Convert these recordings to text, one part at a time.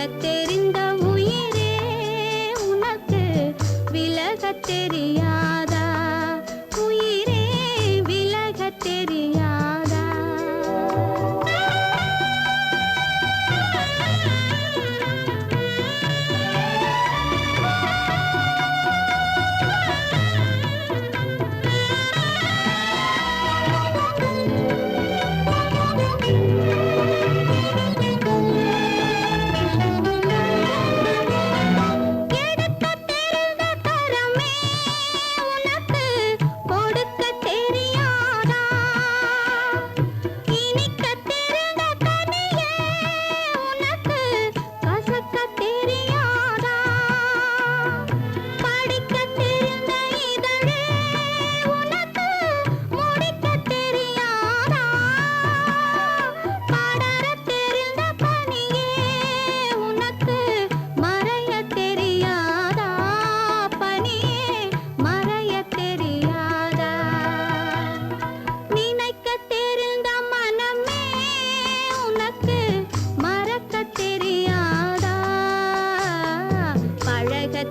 விலகத் தெரிந்த உயிரே உனக்கு விலகத் தெரியாதா? உயிரே விலகத் தெரியாதா?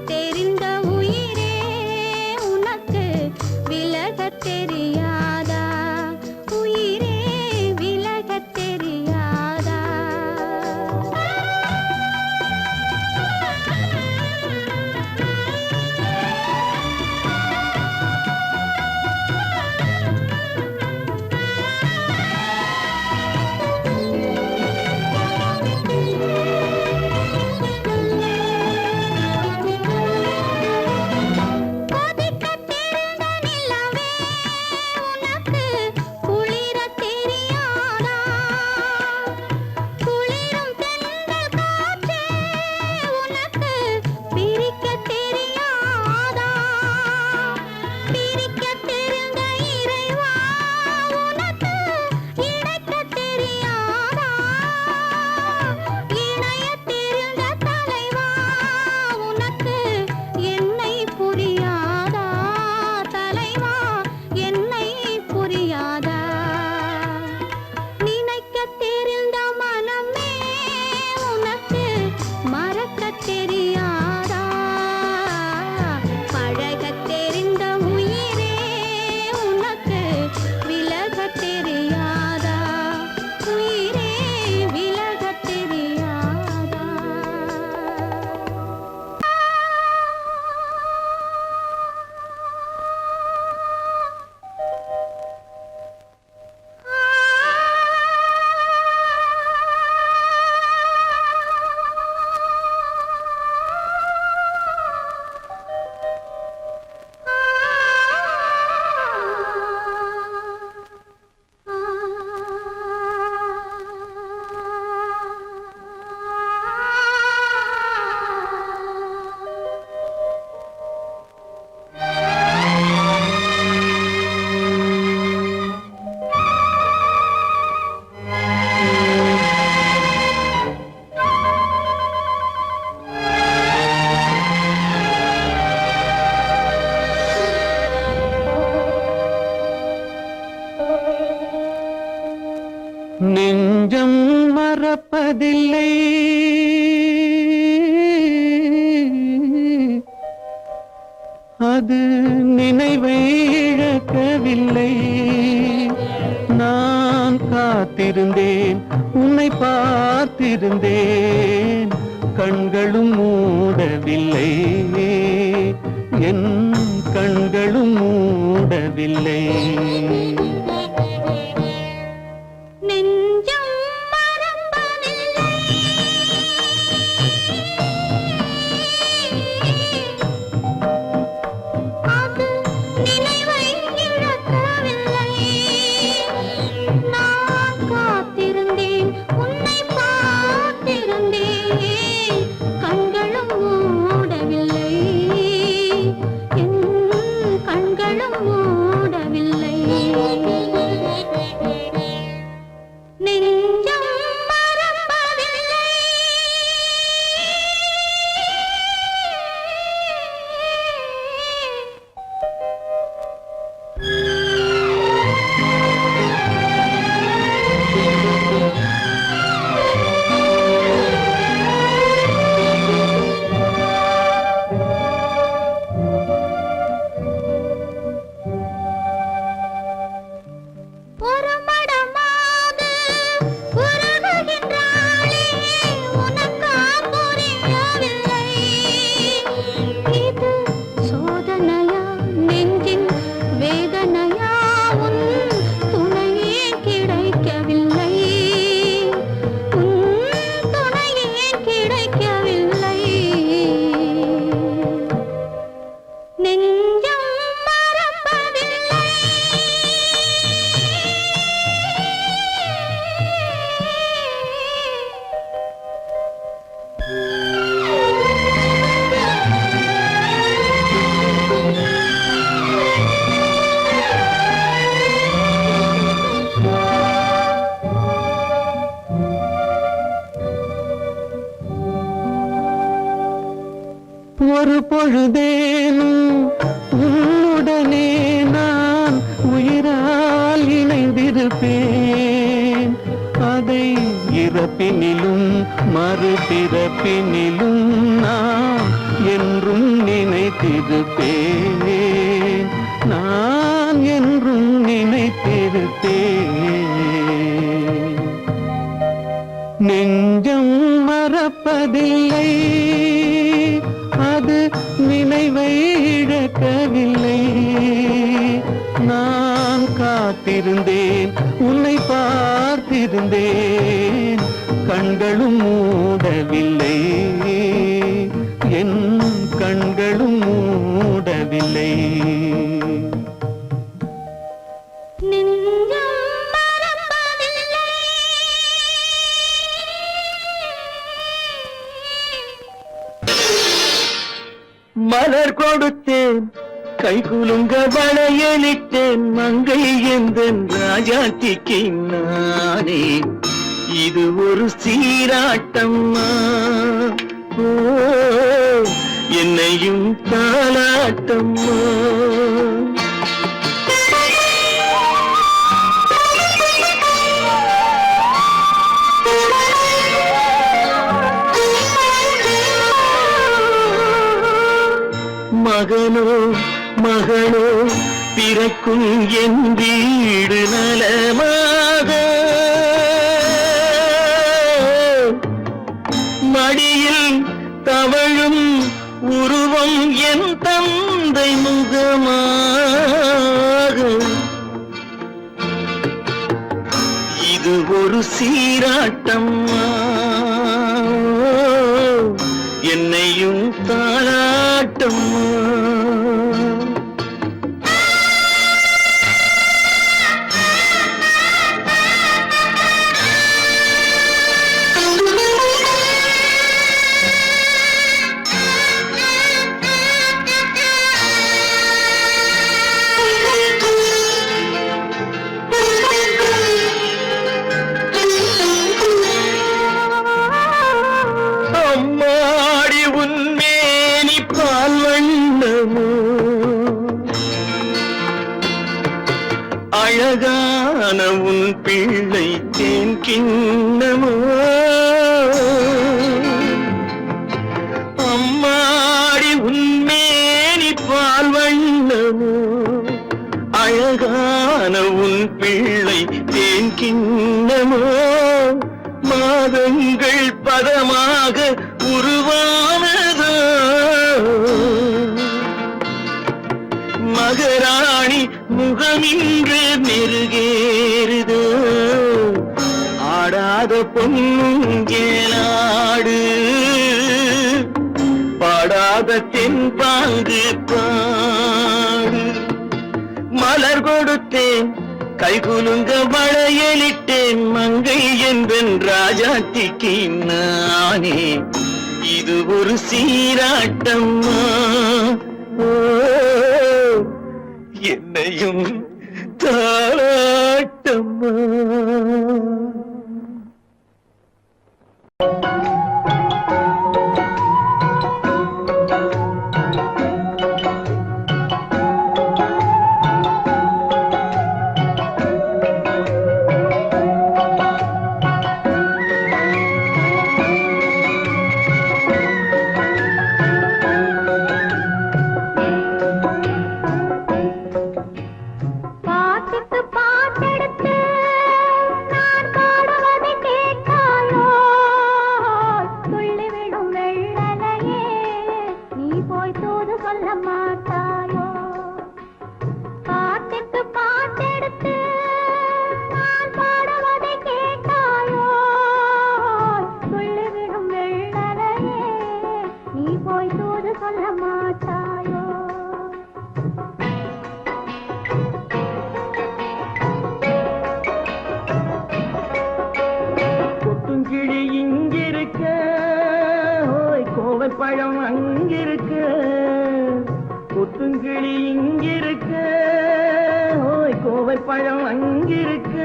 தெரிந்த உயிரே உனக்கு விலகத் தெரியாதா? உயிரே விலகத் தெரியாதா? நெஞ்சம் மறப்பதில்லை, அது நினைவை இழக்கவில்லை. நான் காத்திருந்தேன், உன்னை பார்த்திருந்தேன், கண்களும் மூடவில்லை, என் கண்களும் மூடவில்லை. கண்களும் மூடவில்லை. ஒரு பொழுதேனும் உன்னுடனே நான் உயிரால் இணைந்திருப்பேன். அதை இறப்பினிலும் மறுபிறப்பினிலும் நான் என்றும் நினைத்திருப்பேன். நான் என்றும் நினைத்திருப்பேன். நெஞ்சம் மறப்பதில்லை, அது நினைவை இழக்கவில்லை. நான் காத்திருந்தேன், உன்னை பார்த்திருந்தேன், கண்களும் மூடவில்லை, என் கண்களும் மூடவில்லை. மலர் கொடுத்தேன், கை குலுங்க வளையலிட்டேன், மங்கை எந்தன் ராஜாத்திக்கு நானே. இது ஒரு சீராட்டம்மா, ஓ என்னையும் தாலாட்டம்மா. மகனோ மகளோ பிறக்கும் என் வீடு நலமாக, மடியில் தவழும் உருவம் என் தந்தை முகமாக. இது ஒரு சீராட்டம்மா, என்னையும் தாளாட்டம்மா. அழகான உன் பிள்ளை தேன் கிண்ணமோ, அம்மாடி உன்மேனி பால் வண்ணமோ. அழகான உன் பிள்ளை தேன் கிண்ணமோ, மாதங்கள் பதமாக உருவானதோ. மகராணி முகமின்று நெருகேறுதோ, ஆடாத பொன்னுங்கேலாடு, பாடாத தென்பாங்கு பாடு. மலர் கொடுத்தேன், கை குலுங்க வளையலிட்டேன், மங்கை என்பன் ராஜாத்திக்கு நானே. இது ஒரு சீராட்டம்மா, என்னையும் தாளாட்டம்மா. பழம் அங்கிருக்க, கொத்துங்கிளி இங்கிருக்க, ஓய் கோவை பழம் அங்கிருக்க.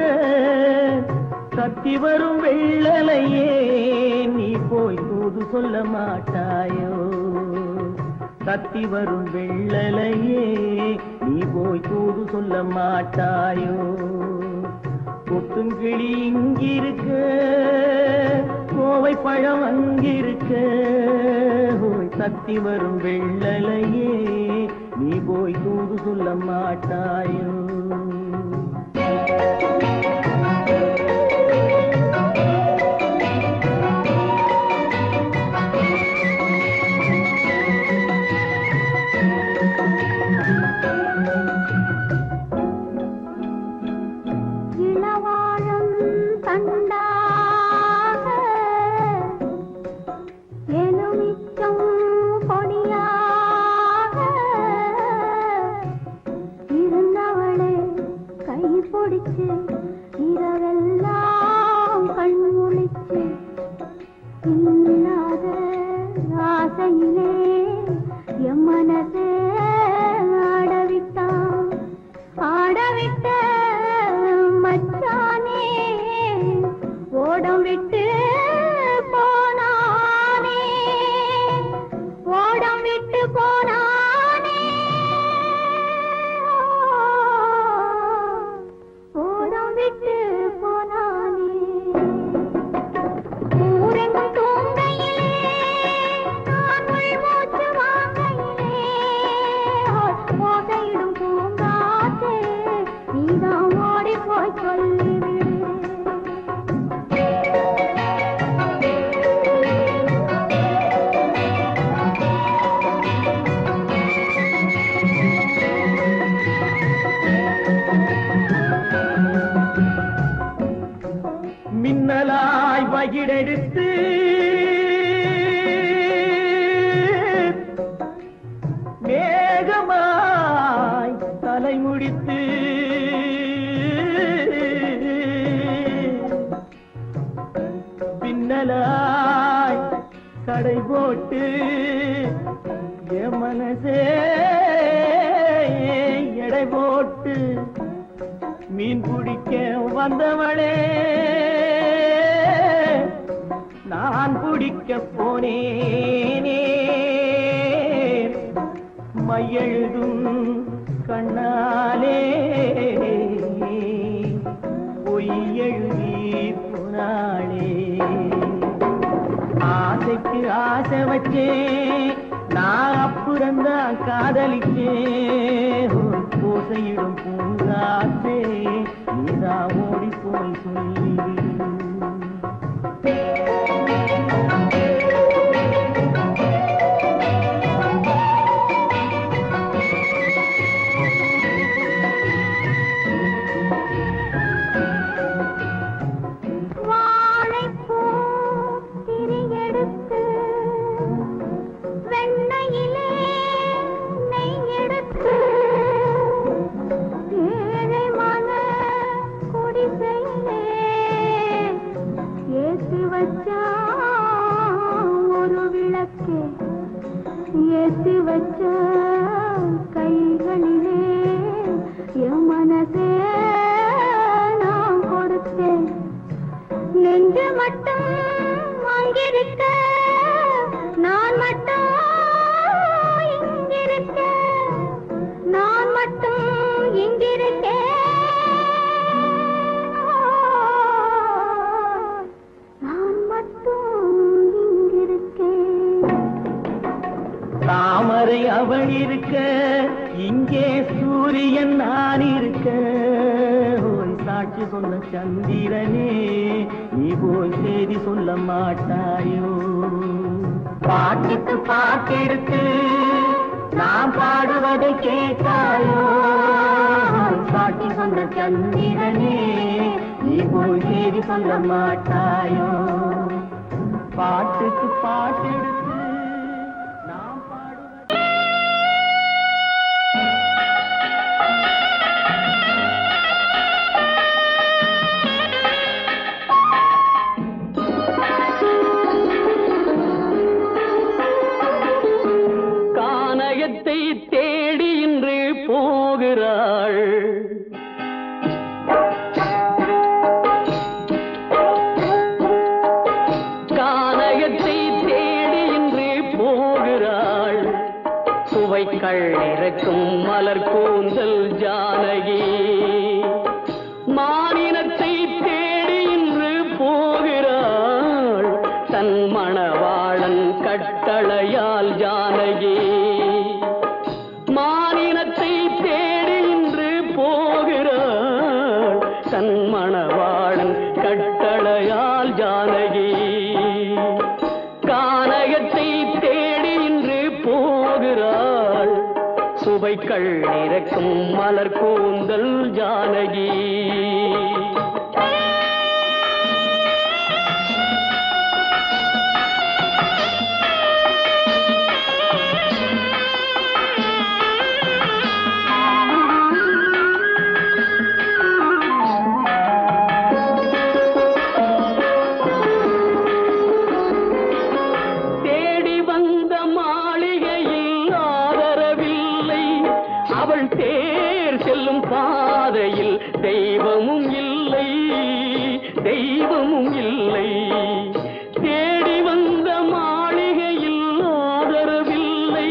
தத்தி வரும் வெள்ளலையே நீ போய் தூது சொல்ல மாட்டாயோ. தத்தி வரும் வெள்ளலையே நீ போய் தூது சொல்ல மாட்டாயோ கொத்துங்கிளி இங்கிருக்க கோவை பழம் அங்கிருக்க போய் தத்தி வரும் வெள்ளலையே நீ போய் தூது சொல்ல மாட்டாயோ இரவெல்லாம் கண்முழிச்சு இல்லாத ஆசையிலே என் மனசே ஆடவிட்ட மச்சானே ஓடம் விட்டு போனானே ஓடம் விட்டு போனானே ஓடம் விட்டு போனானே ஊரெங்கும் தூங்கையிலே நான் மூச்சு வாங்கையிலே ஓசையிடும் பூங்காற்றே நீதான் ஓடி போய் சொல்லிவிடு மின்னலாய் வகிடெடுத்து மேகமாய் தலைமுடித்து பின்னலாய் கடை போட்டு என் மனசே எடை போட்டு மீன் பிடிக்க வந்தவளே நான் பிடிக்க போனேனே மையெழுதும் கண்ணாலே பொய் எழுதி போனாளே ஆசைக்கு ஆசை வச்சேன் நான் அப்புறந்தான் காதலிச்சேன் பூசையிடும் பூங்காற்றே நீதான் ஓடி போய் சொல்லிவிடு ஒரு விளக்கு ஏற்றி வச்ச கைகளிலே என் மனசே நான் கொடுத்தேன் நெஞ்சு மட்டும் அங்கிருக்க நான் மட்டும் இங்கிருக்க நான் மட்டும் இங்கிருக்கேன் தாமரை அவள் இருக்க இங்கே சூரியன் நான் இருக்க ஓய் சாட்சி சொன்ன சந்திரனே நீ போய் செய்தி சொல்ல மாட்டாயோ பாட்டுக்கு பாட்டெடுத்து நான் பாடுவதை கேட்டாயோ சாட்சி சொன்ன சந்திரனே நீ போய் செய்தி சொல்ல மாட்டாயோ பாட்டுக்கு பாட்டெடுத்து தேடி இன்று போகிறாள் கானகத்தை தேடி இன்று போகிறாள் சுவைக்கள் இறக்கும் மலர் கூந்தல் ஜானகி மானினத்தை தேடி இன்று போகிறாள் தன் மணவாளன் கட்டளையால் ஜானகி மானினத்தை தேடி இன்று போகிறாள் தன் மணவாளன் கட்டளையால் ஜானகி கானகத்தை தேடி இன்று போகிறாள் சுவைக்கள் இறக்கும் மலர் கூந்தல் ஜானகி தேர் செல்லும் பாதையில் தெய்வமும் இல்லை தெய்வமும் இல்லை தேடி வந்த மாளிகையில் ஆதரவில்லை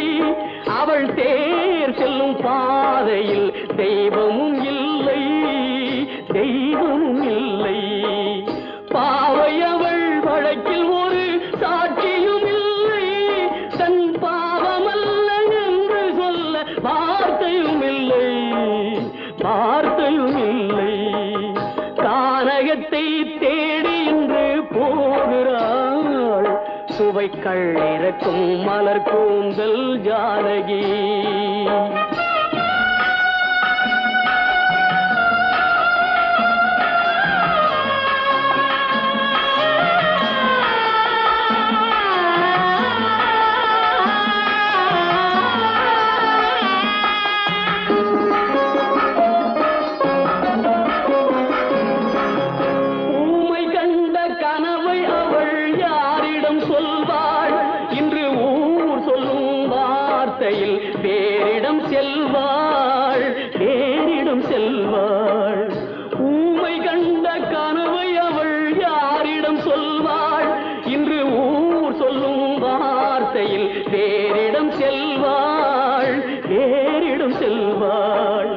அவள் தேர் செல்லும் பாதையில் தெய்வமும் இல்லை தெய்வமும் இல்லை பாவை அவள் வழக்கில் ஒரு சாட்சியும் இல்லை தன் பாவமல்ல என்று சொல்ல வார்த்தையும் இல்லை வார்த்தையும் இல்லை கானகத்தை தேடி இன்று போகிறாள் சுவைக்கள் இறக்கும் மலர் கூந்தல் ஜானகி வேறிடம் செல்வாள் வேறிடம் செல்வாள் ஊமை கண்ட கனவை அவள் யாரிடம் சொல்வாள் இன்று ஊர் சொல்லும் வார்த்தையில் வேறிடம் செல்வாள் வேறிடம் செல்வாள்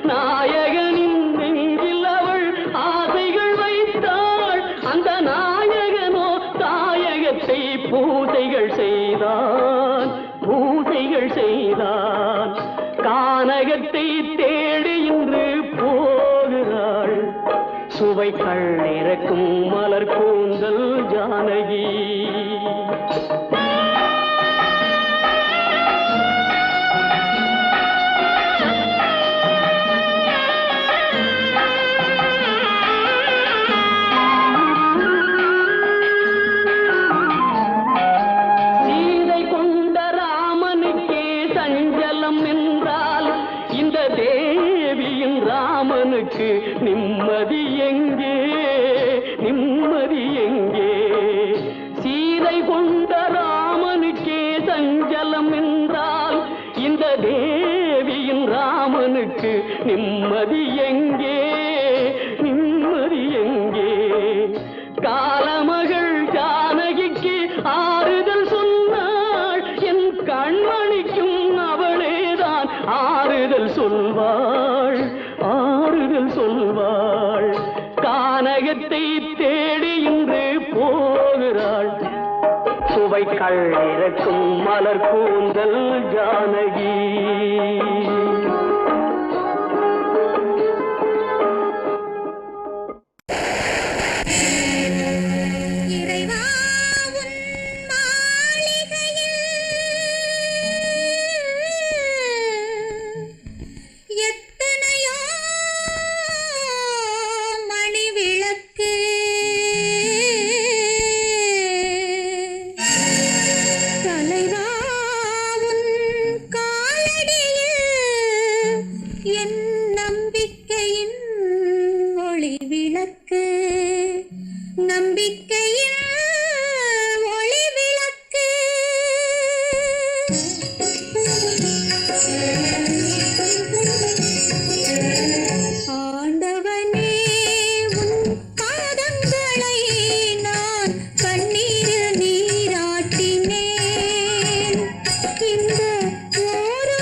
நாயகனின் நெஞ்சில் அவள் ஆசைகள் வைத்தாள் அந்த நாயகனோ தாயகத்தை பூசைகள் செய்தான் பூசைகள் செய்தான் கானகத்தை தேடி இன்று போகிறாள் சுவைக்கள் இறக்கும் மலர் கூந்தல் ஜானகி ராமனுக்கு நிம்மதி எங்கே நிம்மதி எங்கே சீதை கொண்ட ராமனுக்கே சஞ்சலம் என்றால் இந்த தேவியின் ராமனுக்கு நிம்மதி எங்கே நிம்மதி எங்கே காலமகள் ஜானகிக்கு ஆறுதல் சொன்னாள் என் கண்மணிக்கும் அவளேதான் ஆறுதல் சொல்வாள் ஆறுதல் சொல்வாள் கானகத்தை தேடி இன்று போகிறாள் சுவைக்கள் இறக்கும் மலர் கூந்தல் ஜானகி இந்த ஓரு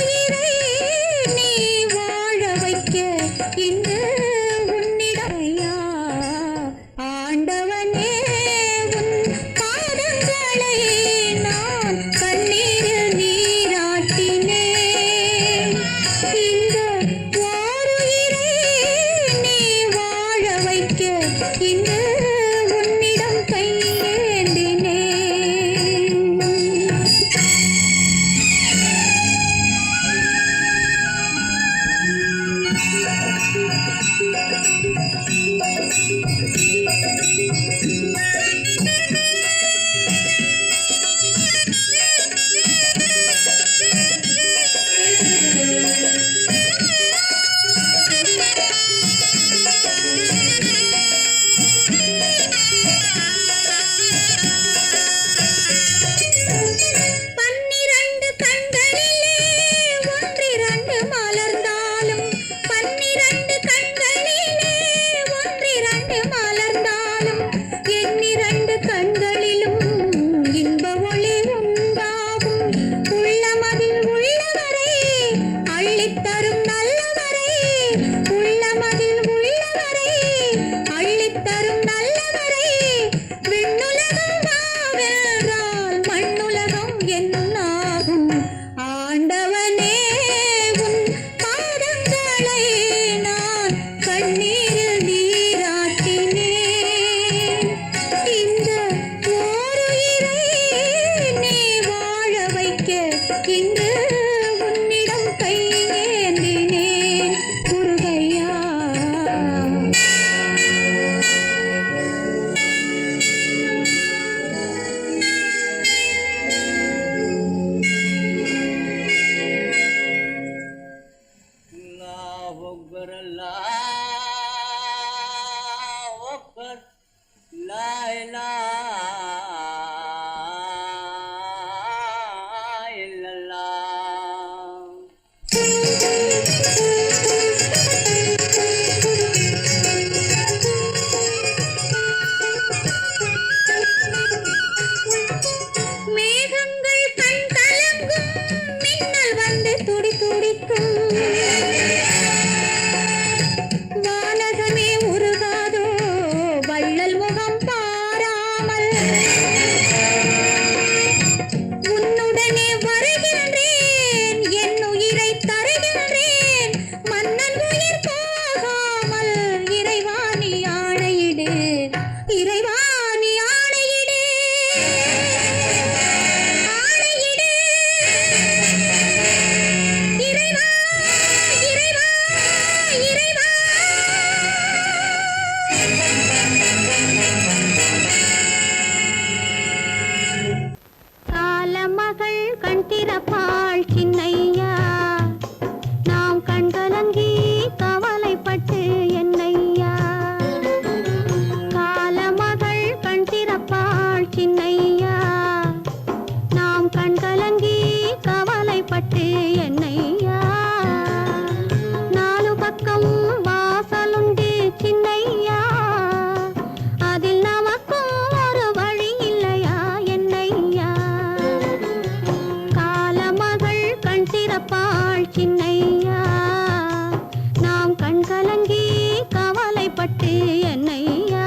இன்று உன்னிடம் கையேந்தினேன் முருகையா. மேகங்கள் கண் கலங்கும், மின்னல் வந்து துடி துடிக்கும், வானகமே உருகாதோ வள்ளல் முகம் பாராமல். உன்னுடனே வருகின்றேன், என் உயிரை தருகின்றேன், மன்னன் உயிர் போகாமல். இறைவா நீ ஆணையிடு, இறைவா நீ ஆணையிடு, ஆணையிடு. இறைவா, இறைவா, இறைவா. காலமகள் கண் திறப்பாள் சின்னையா, நாம் கண்கலங்கி கவலைப்பட்டு என்னையா. காலமகள் கண் திறப்பாள் சின்னையா, நாம் கண்கலங்கி கவலைப்பட்டு என்னையா. நாலு பக்கம் வாசலுண்டு சின்னையா, அதில் நமக்கும் ஒரு வழி இல்லையா என்னையா. காலமகள் கண் திறப்பாள் சின்னையா, நாம் கண்கலங்கி கவலைப்பட்டு என்னையா.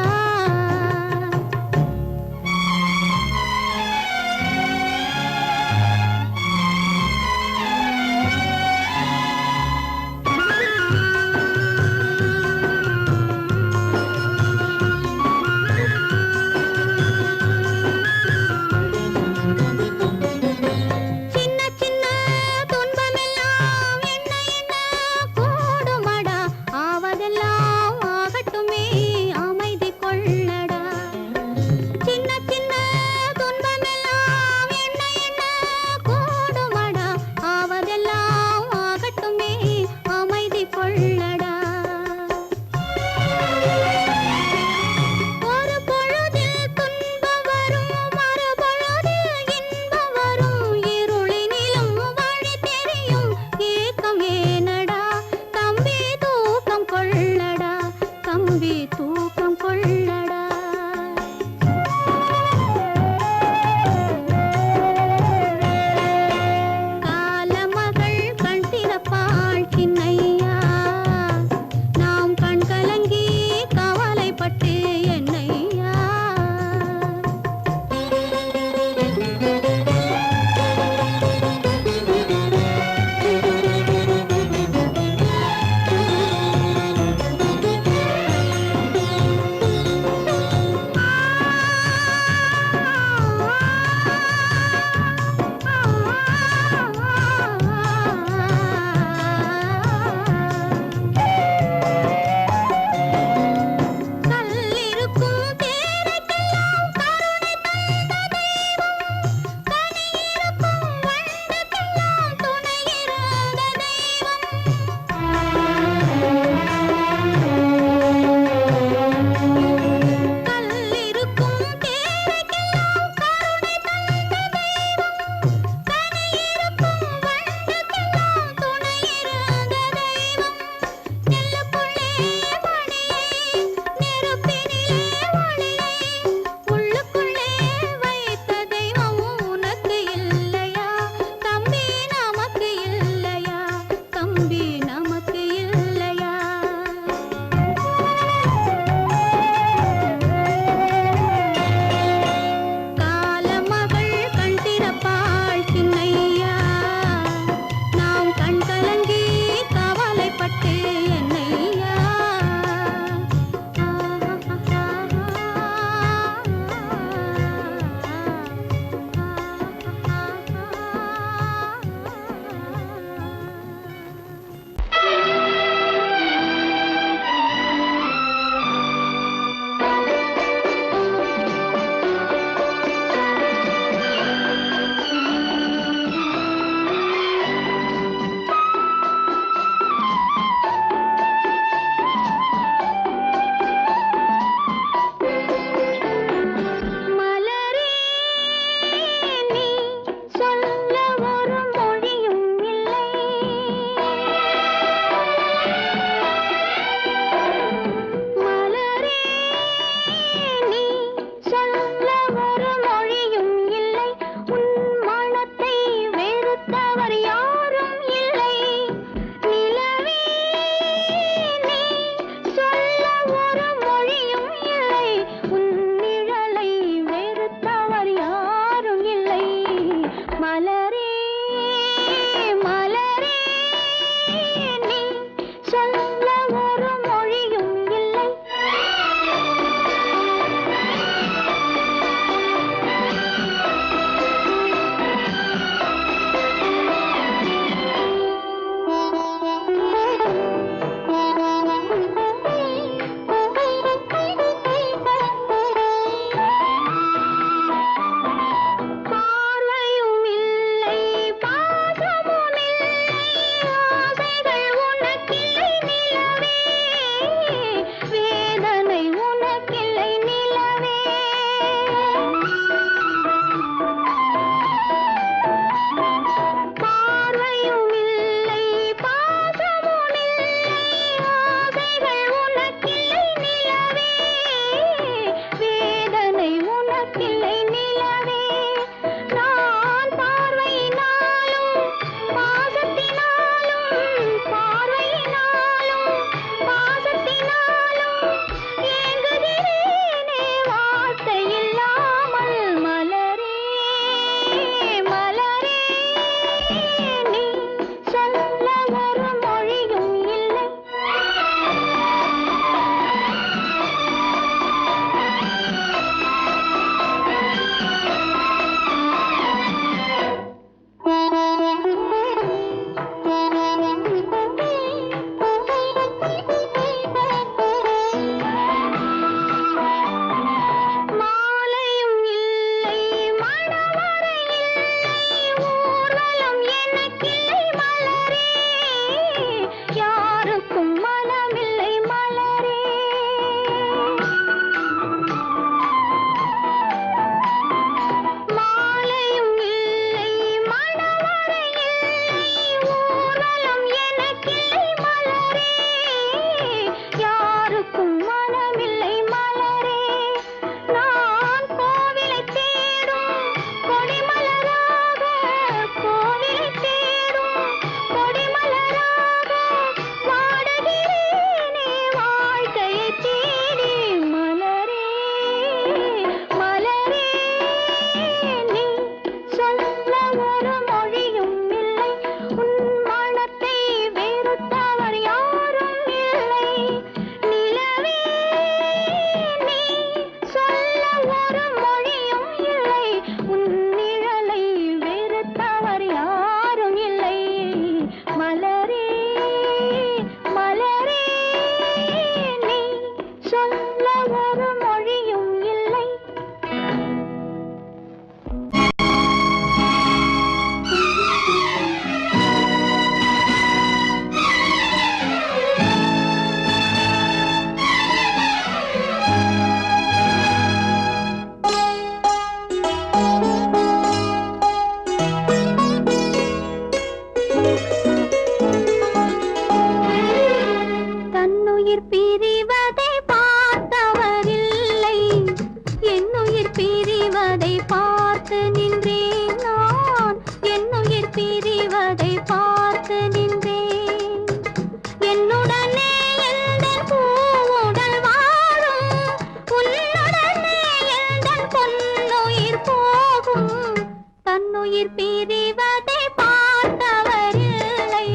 பிரிவதை பார்த்தவரில்லை,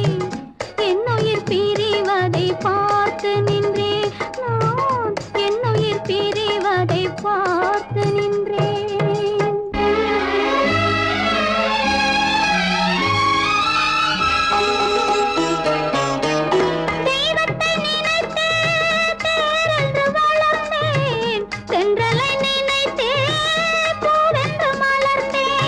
என்னுயிர் பிரிவதை பார்த்து நின்றேன் நான், என்னுயிர் பிரிவதை பார்த்து நின்றேன். தெய்வத்தை நினைத்தே தேரென்று வளர்ந்தேன், தென்றலை நினைத்தே பூவென்று மலர்ந்தேன்.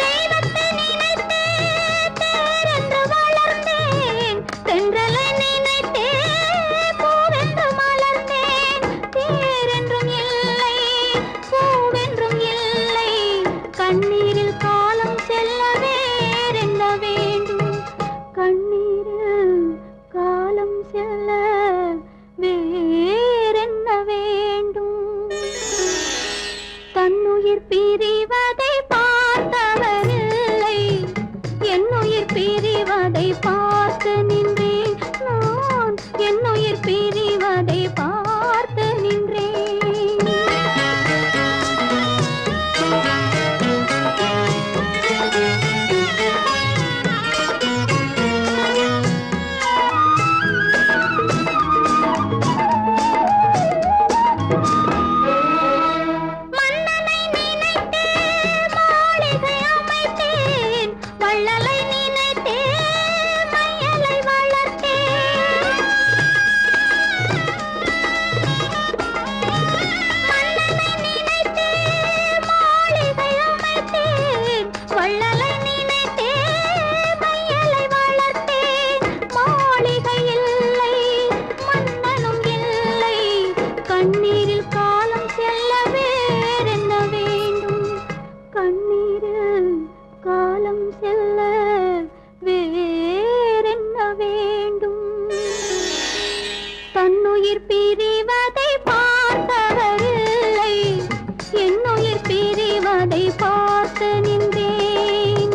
தெய்வத்தை நினைத்தே தேரென்று வளர்ந்தேன், தென்றலை நினைத்தே பூவென்று மலர்ந்தேன். தேரென்றும் இல்லை, பூவென்றும் இல்லை, கண்ணீரில் காலம் செல்ல வேறென்ன வேண்டும், கண்ணீரில் காலம் செல்ல வேறென்ன வேண்டும். தன்னுயிர் பிரிவதை பார்த்தவரில்லை, என்னுயிர் பிரிவதை பார்த்து நின்றேன் நான், என்னுயிர் பிரிவதை பார்த்து நின்றேன். மன்னனை நினைத்தே மாளிகை அமைத்தேன், வள்ளலை நினைத்தே மையலை வளர்த்தேன். மன்னனை நினைத்தே மாளிகை அமைத்தேன், வள்ளலை நினைத்தே மையலை வளர்த்தேன். மாளிகை இல்லை, மன்னனும் இல்லை, கண்ணீரில் காலம் செல்ல வேறென்ன வேண்டும், கண்ணீரில் காலம் செல்ல வேறென்ன வேண்டும். தன்னுயிர் பிரிவதை பார்த்தவரில்லை, என்னுயிர் பிரிவதை பார்த்து நின்றேன்.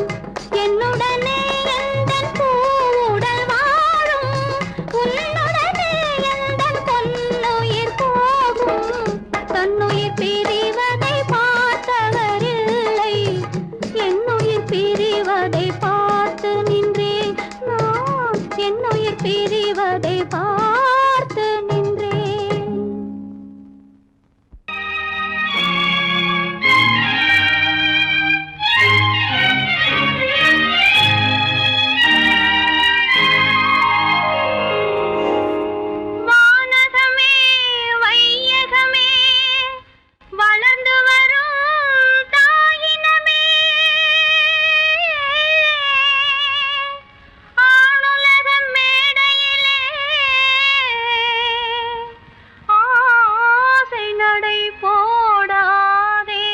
என்னுடனே எந்தன் பூவுடல் வாழும், உன்னுடனே எந்தன் பொன்னுயிர் போகும். தன்னுயிர் பிரிவதை பார்த்தவரில்லை, என்னுயிர் பிரிவதை பார்த்து நின்றேன் நான், என்னுயிர் பிரிவதை பார்த்து நின்றேன். வானகமே வையகமே வளர்ந்து வரும் தாயினமே, ஆணுலகம் மேடையிலே ஆசை நடை போடாதே,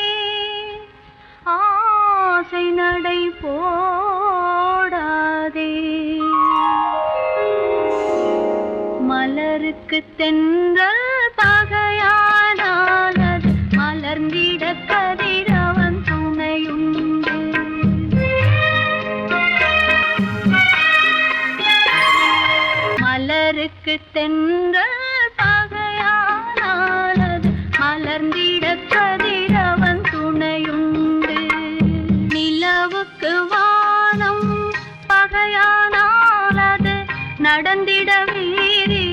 ஆசை நடை போடாதே. மலருக்கு தென்றல் பகையானால் அது மலர்ந்திட கதிரவன் துணையுண்டு. மலருக்கு தென்றல் பகையானால் அது மலர்ந்திட கதிரவன் துணையுண்டு. நிலவுக்கு வானம் பகையானால் அது நடந்திட வேறே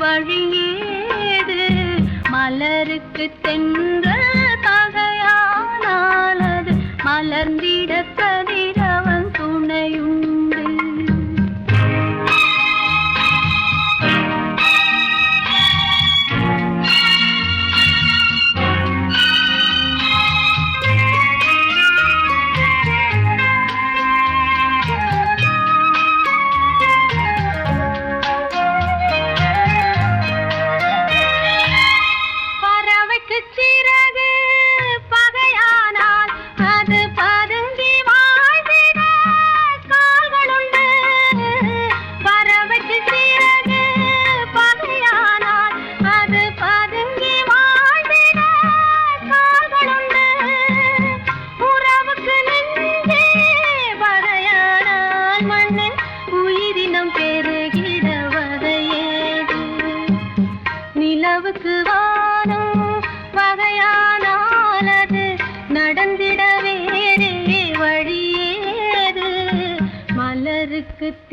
வழியேது. மலருக்கு தென்றல் பகையானால் அது மலர்ந்திட கதிரவன் துணையுண்டு.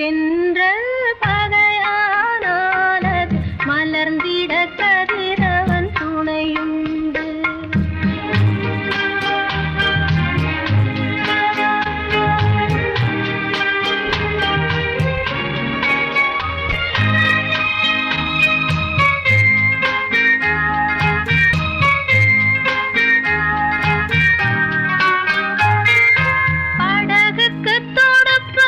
தென்றல் பகையானானது மலர்ந்திட கதிரவன் துணையுண்டு. படகுக்கு தொடுப்பு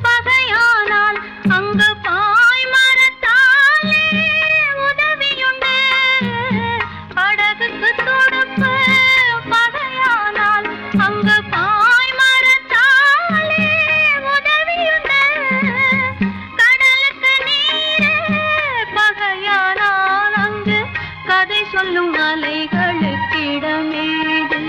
பகையானால் அங்கு பாய் மரத்தாலே உதவியுண்டு. படகுக்கு தொடுப்பு பகையானால் அங்கு பாய் மரத்தாலே உதவியுண்டு. கடலுக்கு நீரே பகையானால் அங்கு கதை சொல்லும் அலைகளுக்கிடமேது.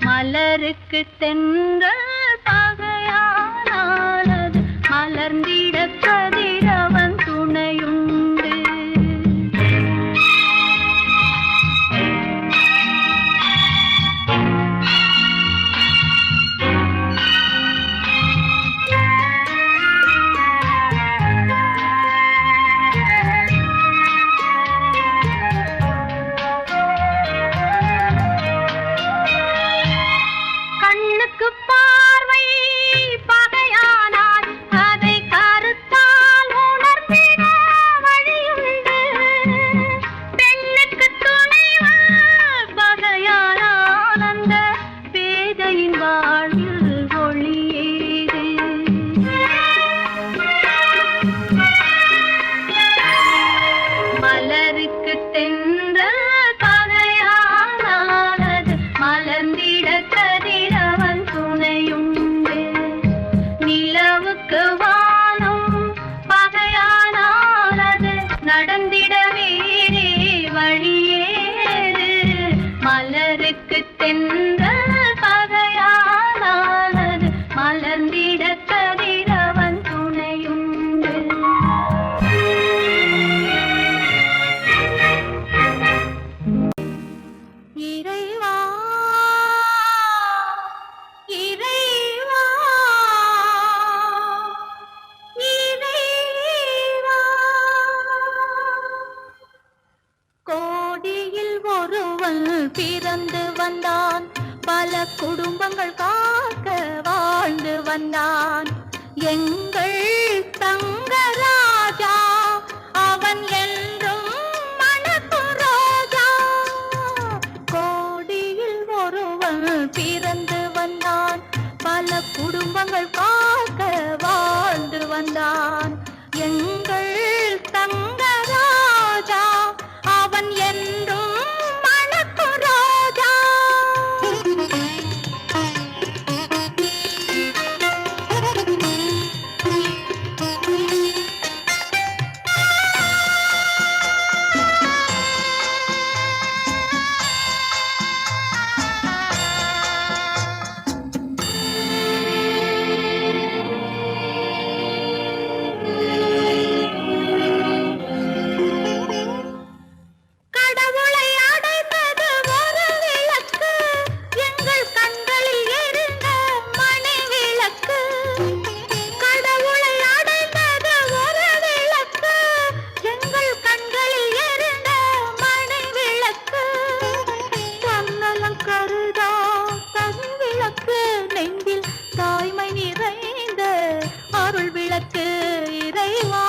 மலருக்கு தென்றல் பகையானானது மலர்ந்திட கதிரவன் துணையுண்டு. கண்ணுக்கு பார்வை பகையானால் அதை கருத்தால் உணர்ந்திட வழியுண்டு. பெண்ணுக்கு துணைவன் பகையானால் அந்த பேதையின் வாழ்வில் ஒளியேது. மலருக்கு தென்றல் பகையானானது மலர்ந்திட கதிரவன் துணையுண்டு. நிலவுக்கு வானம் பகையானானது நடந்திட வேறே வழியேது. மலருக்கு தென்றல் பகையானானது மலர்ந்திட கதிரவன் துணையுண்டு. இறைவா இறைவா இறைவா, கோடியில் ஒருவன் பிறந்து வந்தான், பல குடும்பங்கள் காக்க வாழ்ந்து வந்தான். எங்கள் தங்கராஜா அவன் என்றும் மணக்கும் ரோஜா. கோடியில் ஒருவன் பிறந்து வந்தான், பல குடும்பங்கள் காக்க வாழ்ந்து வந்தான். எங்கள் தங்கராஜா அவன் என்றும் மணக்கும் ரோஜா. கடவுளை அடைந்தது ஒரு விளக்கு, எங்கள் கண்களில் எரிந்த மணி விளக்கு. கடவுளை அடைந்தது ஒரு விளக்கு, எங்கள் கண்களில் எரிந்த மணி விளக்கு. தன்னலம் கருதா தன் விளக்கு, நெஞ்சில் தாய்மை நிறைந்த அருள் விளக்கு. இறைவா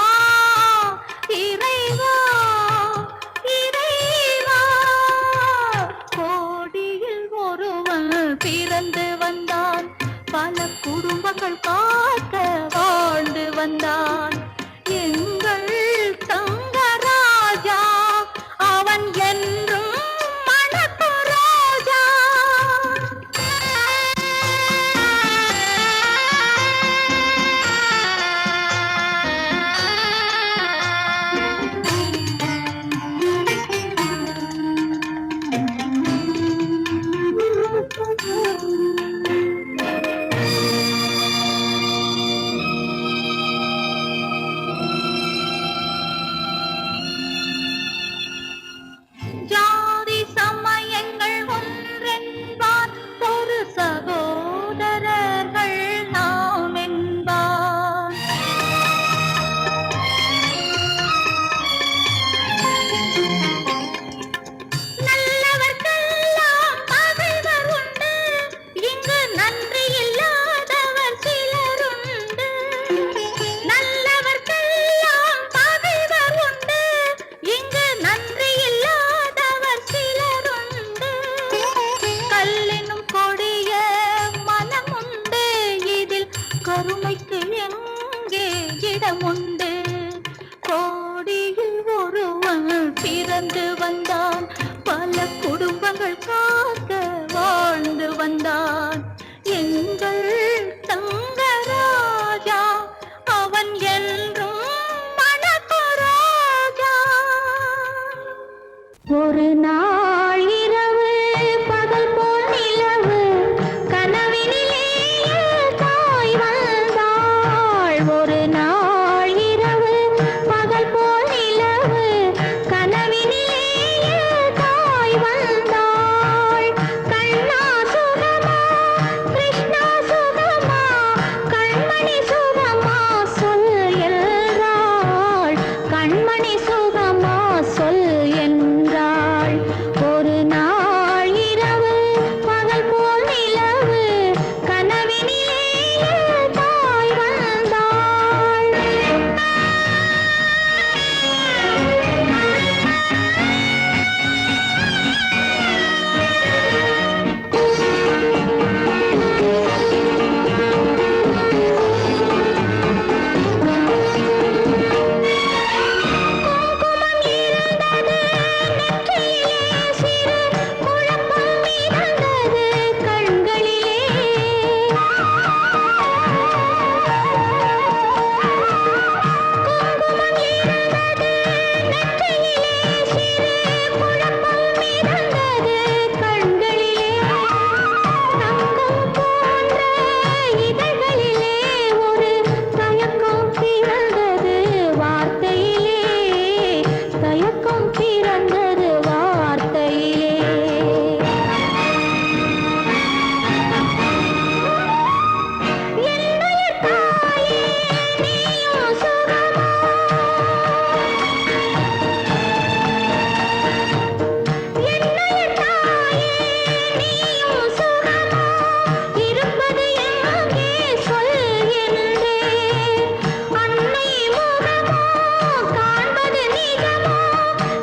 இறைவா இறைவா, கோடியில் ஒருவன் பிறந்து வந்தான், பல குடும்பங்கள் காக்க வாழ்ந்து வந்தான். எங்கள் தங்கராஜா அவன் என்றும் மணக்கும் ரோஜா. வந்தான் எங்கள் தங்கராஜா, அவன் என்றும் மணக்கு ராஜா. ஒரு நாள் இரவு பகல் போல் நிலவு கனவினிலே தாய் வந்தாள். ஒரு நாள் இரவு பகல் போல் நிலவு கனவினிலே தாய் வந்தாள். கண்ணா சுகமா கிருஷ்ணா சுகமா கண்மணி சுகமா சொல் என்றாள். கண்மணி சுகமா சொல் என்றாள். ஒரு நாள் இரவு பகல் போல் நிலவு கனவினிலே தாய் வந்தாள். குங்குமம் இருந்தது நெற்றியிலே, சிறு குழப்பம் மிதந்தது கண்களிலே. குங்குமம் இருந்தது நெற்றியிலே, சிறு குழப்பம் மிதந்தது கண்களிலே. தங்கம் போன்ற இதழ்களிலே ஒரு தயக்கம் பிறந்தது வார்த்தையிலே. தயக்கம் பிறந்தது வார்த்தையிலே. என்னுயிர் தாயே நீயும் சுகமா, என்னுயிர் தாயே நீயும் சுகமா, இருப்பது எங்கே சொல் என்றேன். அன்னை முகமோ காண்பது நிஜமோ,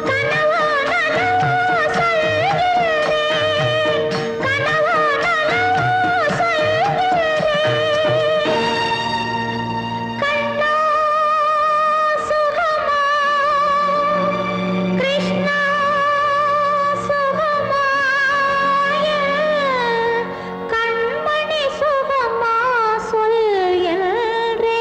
கனவோ நனவோ சொல்கிறேன். கனவோ நனவோ சொல்கிறேன். கண்ணா சுகமா கிருஷ்ணா சுகமா கண்மணி சுகமா சொல் என்றேன்.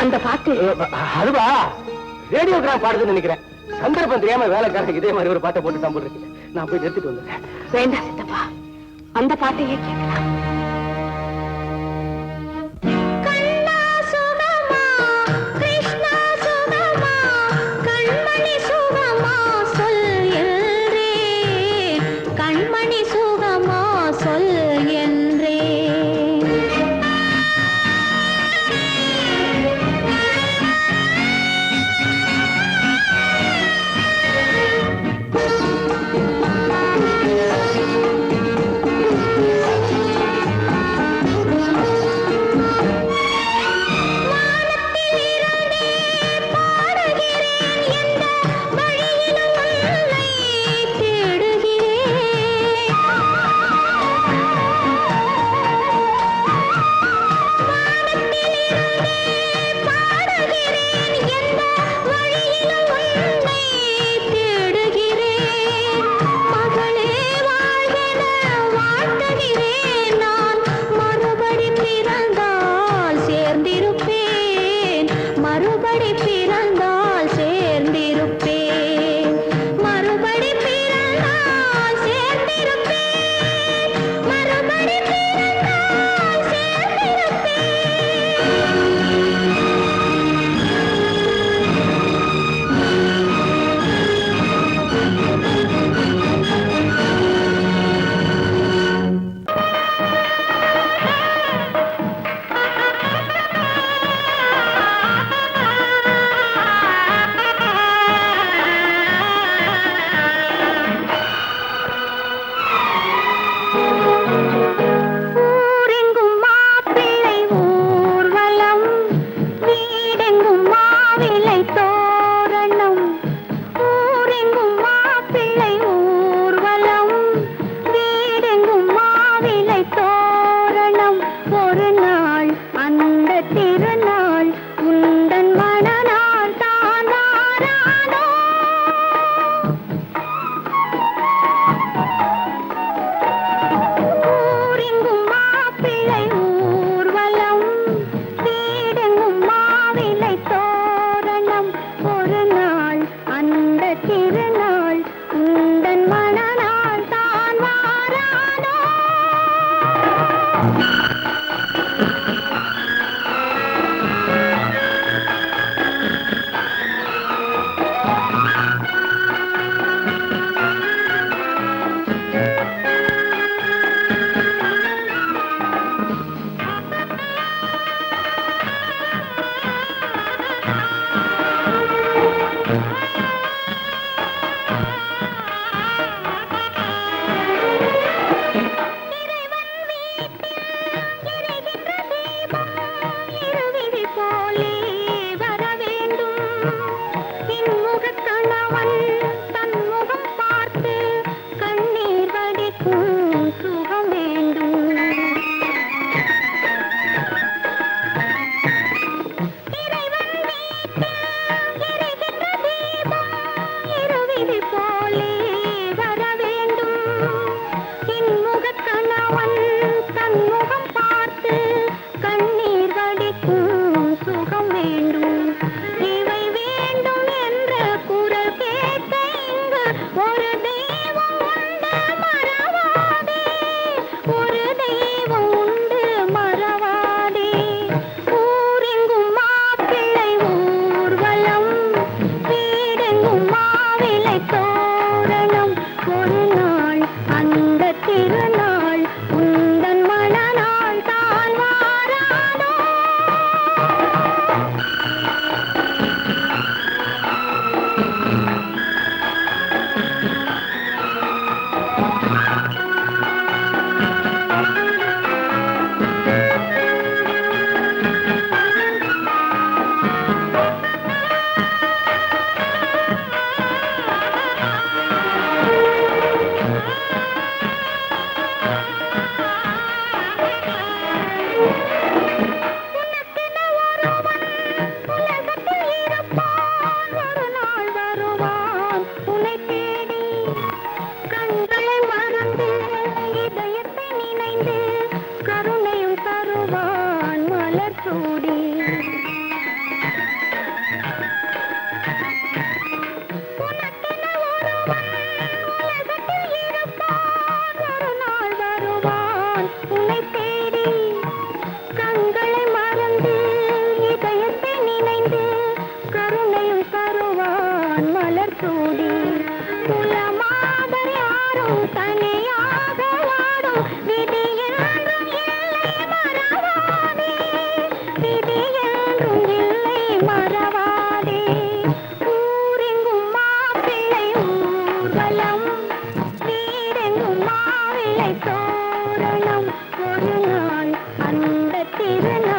அந்த பாட்டு அதுவா ரேடியோகிராம் பாடுதுன்னு நினைக்கிறேன். சந்தர்ப்பம் தெரியாம வேலைக்காரங்க இதே மாதிரி ஒரு பாட்டை போட்டு தான் போட்டுருக்கு. நான் போய் நிறுத்திட்டு வந்துடுறேன். வேண்டாம் சித்தப்பா, அந்த பாட்டையே கேட்கலாம். கண்ணா சுகமா கிருஷ்ணா சுகமா கண்மணி சுகமா சொல் என்றேன். கண்மணி சுகமா சொல் என்றேன். திருநாள் உந்தன் மணநாள் தான் வாரானோ. இருவிழி போலே வர வேண்டும் இன்முகக் கணவன் தன் முகம் பார்த்து கண்ணீர் வடிக்கும் சுகம் வேண்டும். இறைவன் வீட்டில் எரிகின்ற தீபம் இருவிழி போலே வர வேண்டும் இன்முகக் கணவன் தன் முகம் பார்த்து கண்ணீர் வடிக்கும் சுகம் வேண்டும். இவை வேண்டும் என்ற குரல் கேட்க இங்கு ஒரு தெய்வம் உண்டு மறவாதே. ஒரு தெய்வம் உண்டு மறவாதே. ஊரெங்கும் மாப்பிள்ளை ஊர்வலம் வீடெங்கும் மாவிலை தோரணம். ஒரு நாள் அந்த திருநாள் உந்தன் மணநாள் தான் வாரானோ. உலகத்தில் இருப்பான் ஒரு நாள் வருவான் உன்னை தேடி. கண்களை மறந்து இதயத்தை நினைந்து கருணையும் தருவான் மலர் சூடி. உனக்கென ஒருவன் உலகத்தில் இருப்பான் ஒரு நாள் வருவான் உன்னை தேடி. கண்களை மறந்து இதயத்தை நினைந்து கருணையும் தருவான் மலர் சூடி. குலமாதர் யாரும் தனியாக வாடும் விதி என்றும் இல்லை மறவாதே. விதி என்றும் இல்லை மறவாதே. ஊரெங்கும் மாப்பிள்ளை ஊர்வலம் வீடெங்கும் மாவிலை தோரணம். ஒரு நாள் அந்த திருநாள்